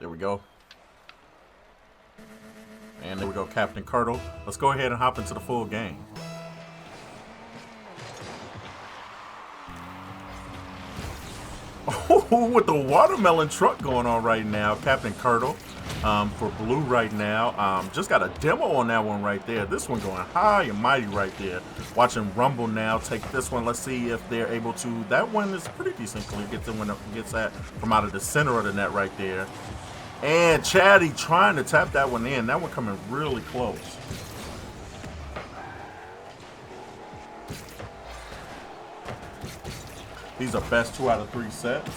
There we go. And there we go, Captain Curdle. Let's go ahead and hop into the full game. Oh, with the watermelon truck going on right now, Captain Curdle for blue right now. Just got a demo on that one right there. This one going high and mighty right there. Watching Rumble now take this one. Let's see if they're able to. That one is pretty decent clear. Gets that from out of the center of the net right there. And Chatty trying to tap that one in. That one coming really close. These are best 2 out of 3 sets.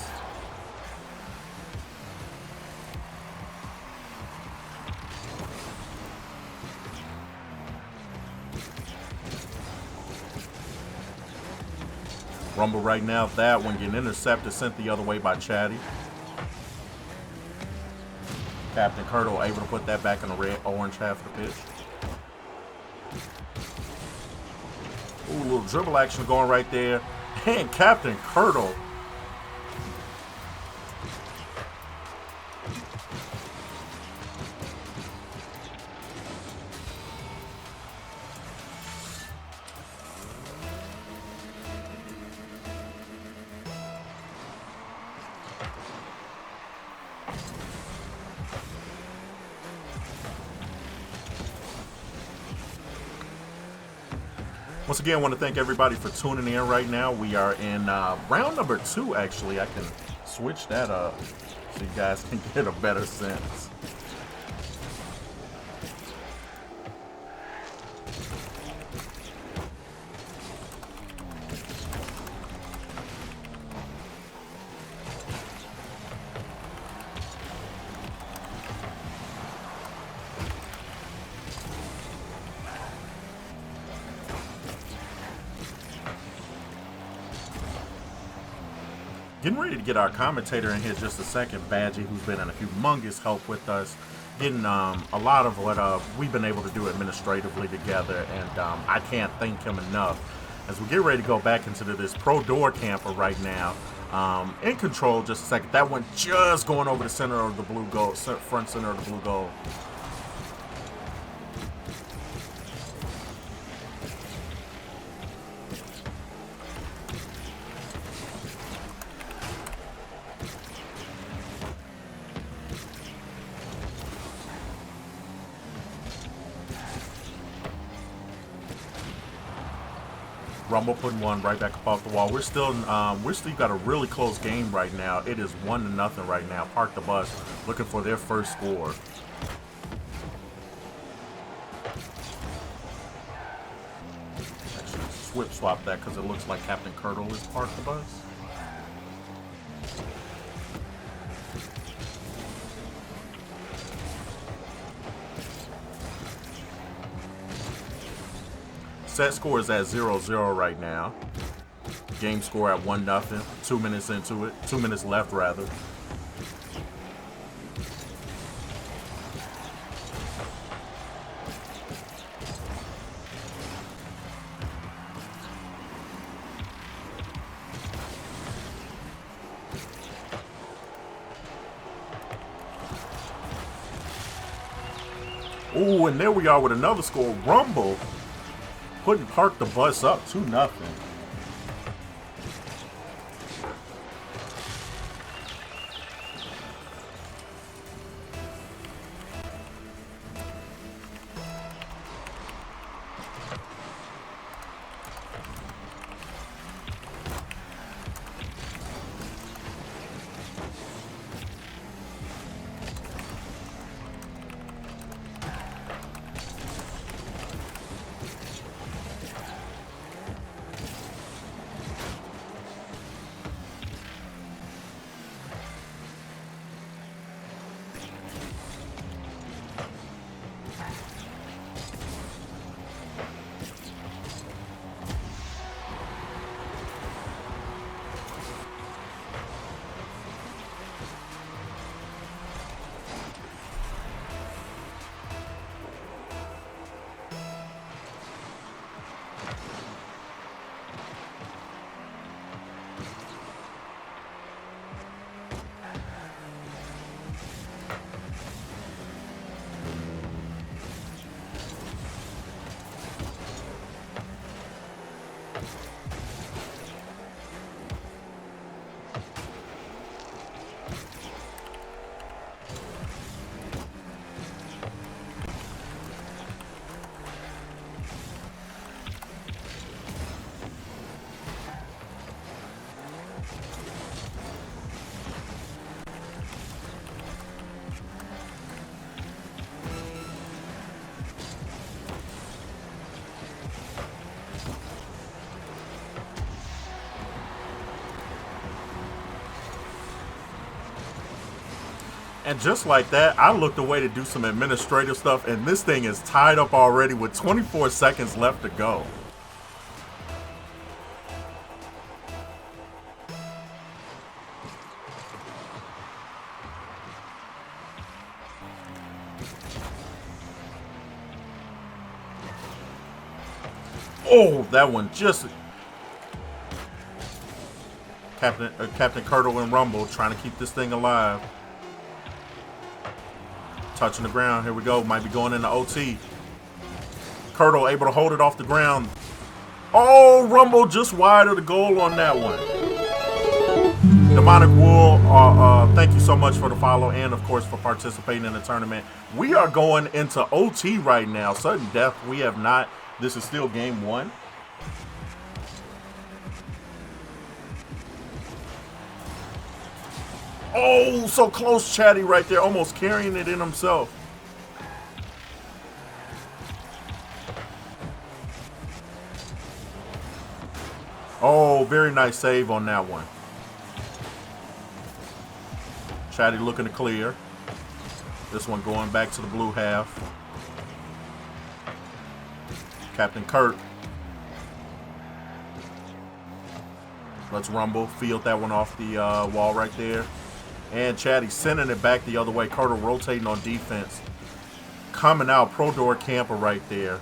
Rumble right now, that one getting intercepted, sent the other way by Chatty. Captain Curdle able to put that back in the orange half of the pitch. Ooh, a little dribble action going right there. And Captain Curdle. Once again, I want to thank everybody for tuning in right now. We are in round number 2, actually. I can switch that up so you guys can get a better sense. Getting ready to get our commentator in here just a second, Badgie, who's been in a humongous help with us, getting a lot of what we've been able to do administratively together, and I can't thank him enough. As we get ready to go back into this Pro Door camper right now, in control just a second. That one just going over the center of the blue goal, front center of the blue goal. Rumble putting one right back up off the wall. We're still got a really close game right now. It is 1-0 right now. Park the Bus looking for their first score. Actually, swap that because it looks like Captain Curdle is Park the Bus. Set score is at 0-0 right now. Game score at 1-0. 2 minutes into it. 2 minutes left, rather. Ooh, and there we are with another score. Rumble putting Park the Bus up 2-0. And just like that, I looked away to do some administrative stuff, and this thing is tied up already with 24 seconds left to go. Oh, that one just... Captain Curdle and Rumble trying to keep this thing alive. Touching the ground. Here we go. Might be going into OT. Curdle able to hold it off the ground. Oh, Rumble just wide of the goal on that one. Demonic Wool, thank you so much for the follow and, of course, for participating in the tournament. We are going into OT right now. Sudden death, we have not. This is still game 1. Oh, so close, Chatty, right there. Almost carrying it in himself. Oh, very nice save on that one. Chatty looking to clear. This one going back to the blue half. Captain Kurt. Let's Rumble. Field that one off the wall right there. And Chatty sending it back the other way. Curdle rotating on defense. Coming out. Pro Door Camper right there.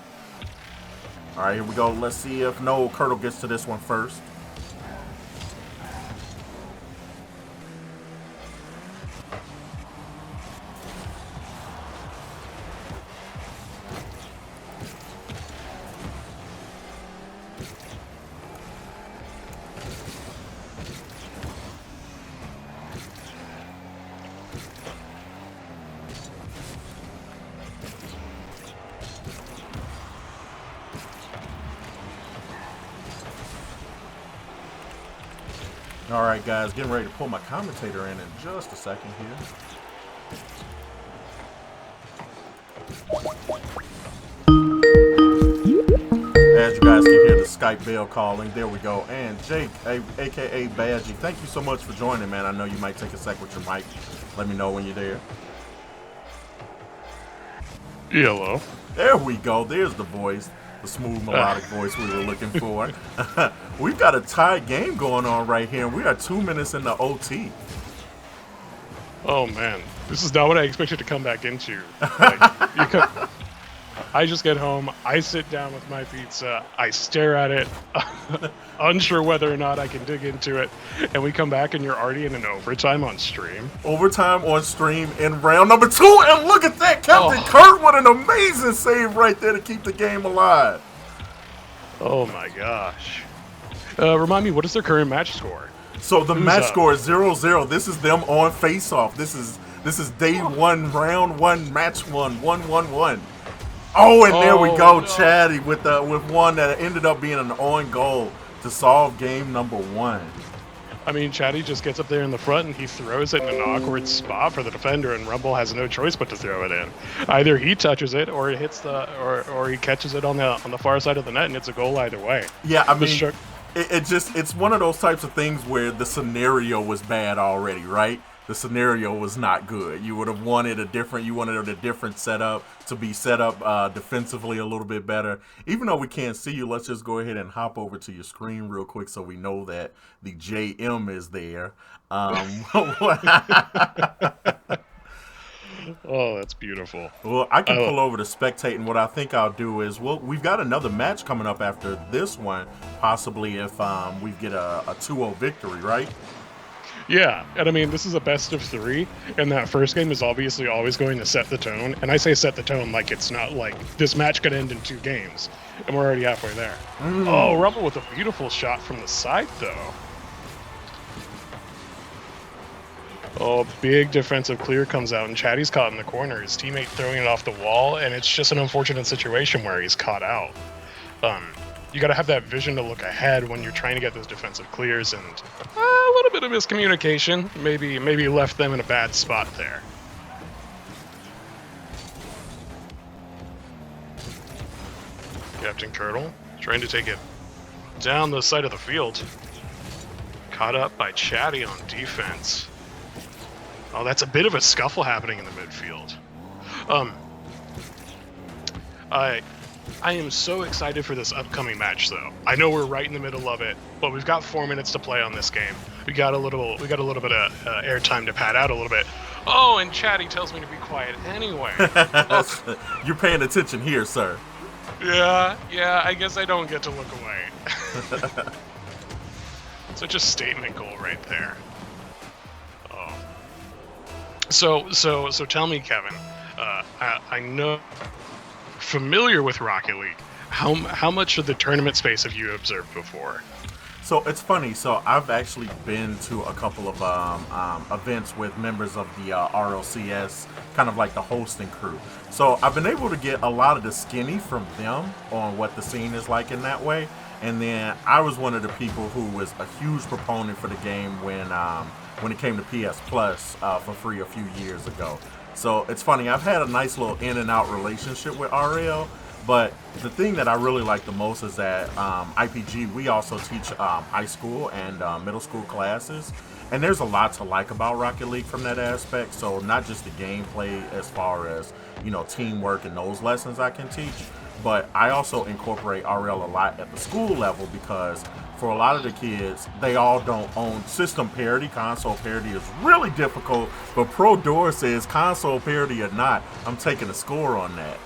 All right, here we go. Let's see if Curdle gets to this one first. All right, guys, getting ready to pull my commentator in just a second here. As you guys can hear the Skype bell calling, there we go. And Jake, aka Badgie, thank you so much for joining, man. I know you might take a sec with your mic. Let me know when you're there. Hello. There we go. There's the voice. The smooth melodic voice we were looking for. We've got a tied game going on right here, and we are 2 minutes into OT. Oh man, this is not what I expected to come back into. I just get home, I sit down with my pizza, I stare at it, unsure whether or not I can dig into it, and we come back and you're already in an overtime on stream. Overtime on stream in round number 2, and look at that, Captain Kurt with an amazing save right there to keep the game alive. Oh my gosh. Remind me, what is their current match score? So the match score is 0-0. This is them on face-off. This is day 1, round 1, match 1, 1-1-1. Oh, and there we go, no. Chatty with one that ended up being an on goal to solve game number 1. I mean, Chatty just gets up there in the front and he throws it in an awkward spot for the defender, and Rumble has no choice but to throw it in. Either he touches it, or it hits or he catches it on the far side of the net, and it's a goal either way. Yeah, I mean, it's one of those types of things where the scenario was bad already, right? The scenario was not good. You would have wanted a different setup to be set up defensively a little bit better. Even though we can't see you, let's just go ahead and hop over to your screen real quick so we know that the JM is there. Oh, that's beautiful. Well, I can pull over to spectate, and what I think I'll do is we've got another match coming up after this one, possibly if we get a 2-0 victory, right? Yeah, and I mean, this is a best of 3, and that first game is obviously always going to set the tone. And I say set the tone like it's not like this match could end in 2 games, and we're already halfway there. Oh, Rumble with a beautiful shot from the side, though. Oh, big defensive clear comes out, and Chatty's caught in the corner. His teammate throwing it off the wall, and it's just an unfortunate situation where he's caught out. You got to have that vision to look ahead when you're trying to get those defensive clears, and a little bit of miscommunication maybe left them in a bad spot there. Captain Curdle trying to take it down the side of the field. Caught up by Chatty on defense. Oh, that's a bit of a scuffle happening in the midfield. I am so excited for this upcoming match, though. I know we're right in the middle of it, but we've got 4 minutes to play on this game. We got a little bit of airtime to pad out a little bit. Oh, and Chatty tells me to be quiet anyway. You're paying attention here, sir. Yeah, I guess I don't get to look away. Such a statement goal right there. Oh. So tell me, Kevin. I know, familiar with Rocket League. How much of the tournament space have you observed before? So it's funny. So I've actually been to a couple of events with members of the RLCS, kind of like the hosting crew. So I've been able to get a lot of the skinny from them on what the scene is like in that way. And then I was one of the people who was a huge proponent for the game when it came to PS Plus for free a few years ago. So it's funny. I've had a nice little in and out relationship with RL. But the thing that I really like the most is that IPG, we also teach high school and middle school classes. And there's a lot to like about Rocket League from that aspect. So not just the gameplay as far as, teamwork and those lessons I can teach, but I also incorporate RL a lot at the school level because for a lot of the kids, they all don't own system parity. Console parity is really difficult, but Pro Door says console parity or not, I'm taking a score on that.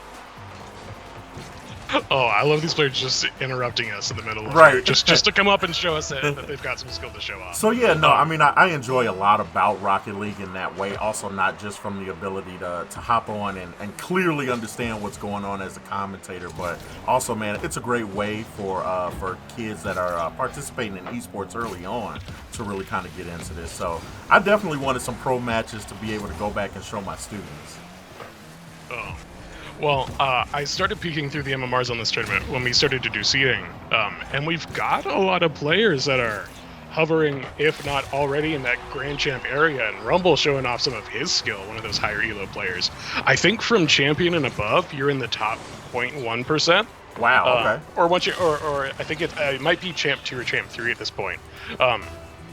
Oh, I love these players just interrupting us in the middle of right. it, just to come up and show us that they've got some skill to show off. So yeah, no, I mean, I enjoy a lot about Rocket League in that way. Also, not just from the ability to hop on and clearly understand what's going on as a commentator, but also, man, it's a great way for kids that are participating in esports early on to really kind of get into this. So I definitely wanted some pro matches to be able to go back and show my students. Oh. Well, I started peeking through the MMRs on this tournament when we started to do seeding, and we've got a lot of players that are hovering, if not already, in that Grand Champ area, and Rumble showing off some of his skill, one of those higher elo players. I think from Champion and above, you're in the top 0.1%. Wow, okay. Or once or I think it might be Champ 2 or Champ 3 at this point.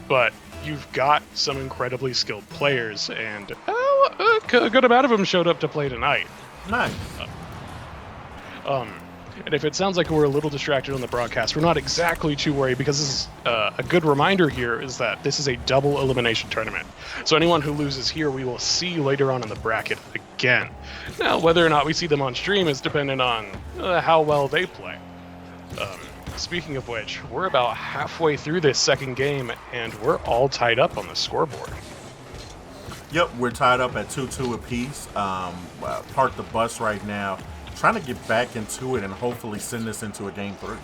But you've got some incredibly skilled players, and a good amount of them showed up to play tonight. Nice. And if it sounds like we're a little distracted on the broadcast, we're not exactly too worried because this is a good reminder here is that this is a double elimination tournament. So anyone who loses here, we will see later on in the bracket again. Now, whether or not we see them on stream is dependent on how well they play. Speaking of which, we're about halfway through this second game, and we're all tied up on the scoreboard. Yep, we're tied up at 2-2 apiece. Parked the bus right now, trying to get back into it and hopefully send this into a game 3.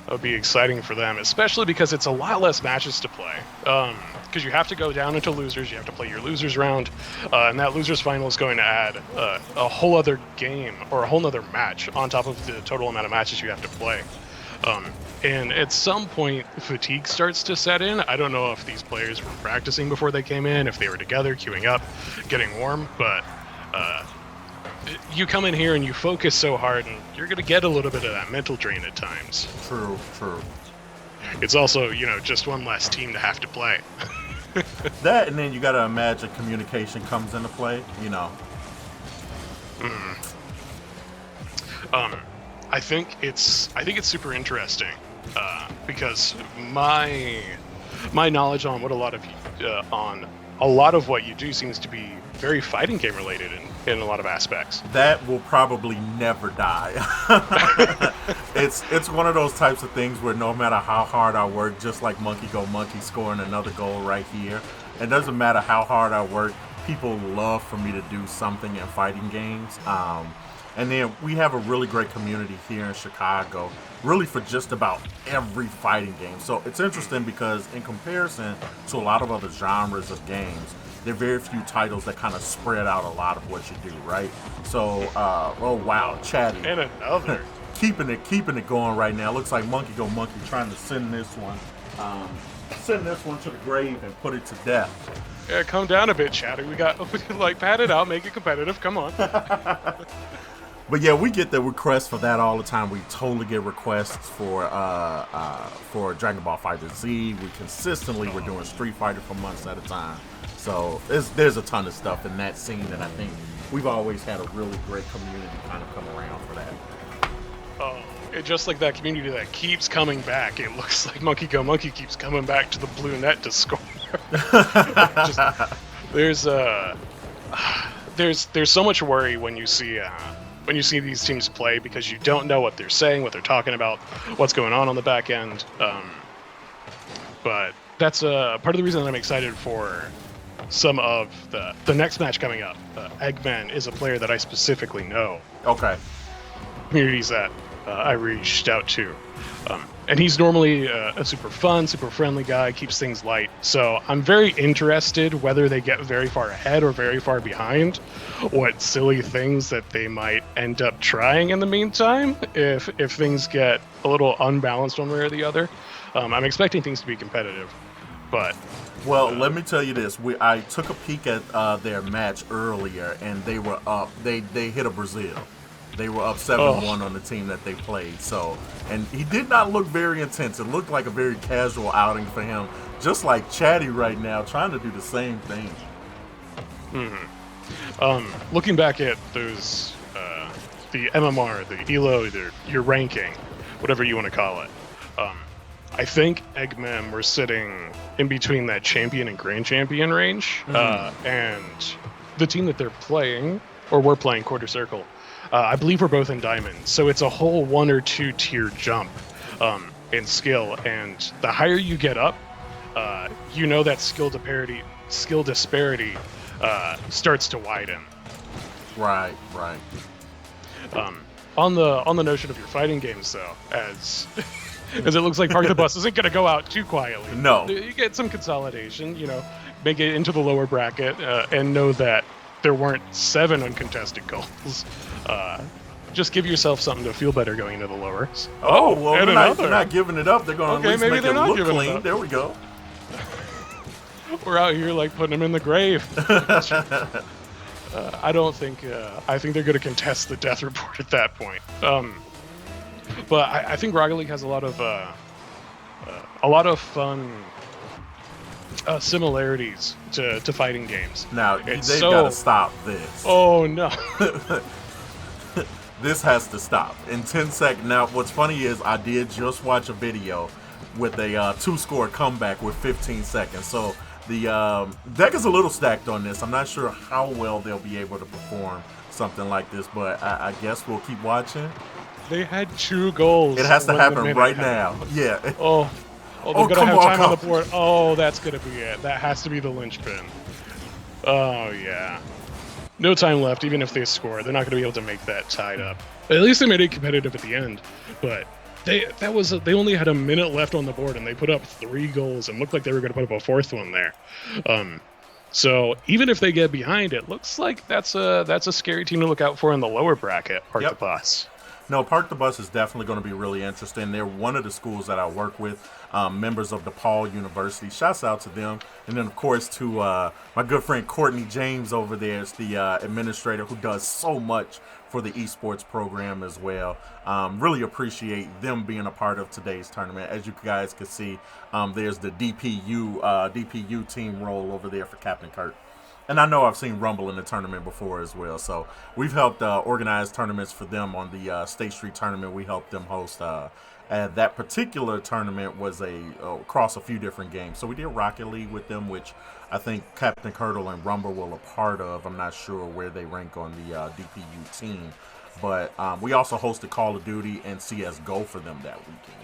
That would be exciting for them, especially because it's a lot less matches to play. Because you have to go down into losers, you have to play your losers round, and that losers final is going to add a whole other game or a whole other match on top of the total amount of matches you have to play. And at some point, fatigue starts to set in. I don't know if these players were practicing before they came in, if they were together, queuing up, getting warm, but you come in here and you focus so hard, and you're going to get a little bit of that mental drain at times. True. It's also, just one less team to have to play. That, and then you got to imagine communication comes into play, I think it's super interesting because my knowledge on a lot of what you do seems to be very fighting game related in a lot of aspects. That will probably never die. It's one of those types of things where no matter how hard I work, just like Monkey Go Monkey scoring another goal right here, it doesn't matter how hard I work, people love for me to do something in fighting games. And then we have a really great community here in Chicago, really for just about every fighting game. So it's interesting because in comparison to a lot of other genres of games, there are very few titles that kind of spread out a lot of what you do, right? So, oh wow, Chatty. And another. keeping it going right now. Looks like Monkey Go Monkey trying to send this one to the grave and put it to death. Yeah, calm down a bit, Chatty. We got, pat it out, make it competitive. Come on. Yeah, But yeah, we get the requests for that all the time. We totally get requests for Dragon Ball Fighter Z. We consistently were doing Street Fighter for months at a time. So there's a ton of stuff in that scene, and I think we've always had a really great community kind of come around for that. Oh, just like that community that keeps coming back. It looks like Monkey Go Monkey keeps coming back to the blue net to score. There's so much worry when you see these teams play, because you don't know what they're saying, what they're talking about, what's going on the back end. But that's part of the reason that I'm excited for some of the next match coming up. Eggman is a player that I specifically know. Okay. Communities that I reached out to. And he's normally a super fun, super friendly guy, keeps things light. So I'm very interested whether they get very far ahead or very far behind, what silly things that they might end up trying in the meantime, if things get a little unbalanced one way or the other. I'm expecting things to be competitive, but... Well, let me tell you this. I took a peek at their match earlier, and they were up. They hit a Brazil. They were up 7-1 on the team that they played. So, and he did not look very intense. It looked like a very casual outing for him, just like Chatty right now, trying to do the same thing. Mm-hmm. Looking back at those, the MMR, the ELO, your ranking, whatever you want to call it, I think Eggman were sitting in between that champion and grand champion range, and the team that they're playing, or we're playing, Quarter Circle, I believe we're both in Diamond, so it's a whole 1 or 2 tier jump in skill, and the higher you get up, that skill disparity starts to widen. Right. On the notion of your fighting games, though, as it looks like Park the Bus isn't going to go out too quietly. No. You get some consolidation, make it into the lower bracket, and know that there weren't 7 uncontested goals. Just give yourself something to feel better going into the lower. Oh, well, they're not giving it up. They're going to at least make it look clean. There we go. We're out here putting them in the grave. I don't think. I think they're going to contest the death report at that point. But I think Rocket League has a lot of fun similarities to fighting games. Now they've got to stop this. Oh no. This has to stop in 10 seconds. Now, what's funny is I did just watch a video with a 2-score comeback with 15 seconds. So the deck is a little stacked on this. I'm not sure how well they'll be able to perform something like this, but I guess we'll keep watching. They had 2 goals. It has to happen right now. Yeah. Oh, they're going to have time on the board. Oh, that's going to be it. That has to be the linchpin. Oh, yeah. No time left, even if they score. They're not going to be able to make that tied up. At least they made it competitive at the end. But they only had a minute left on the board, and they put up 3 goals and looked like they were going to put up a 4th one there. So even if they get behind, it looks like that's a scary team to look out for in the lower bracket. Park the Bus. No, Park the Bus is definitely going to be really interesting. They're one of the schools that I work with, members of DePaul University. Shouts out to them. And then, of course, to my good friend Courtney James over there is the administrator who does so much for the esports program as well. Really appreciate them being a part of today's tournament. As you guys can see, there's the DPU team role over there for Captain Kurt. And I know I've seen Rumble in the tournament before as well. So we've helped organize tournaments for them on the State Street tournament. We helped them host. And that particular tournament was across a few different games. So we did Rocket League with them, which I think Captain Curdle and Rumble were a part of. I'm not sure where they rank on the DPU team. But we also hosted Call of Duty and CSGO for them that weekend.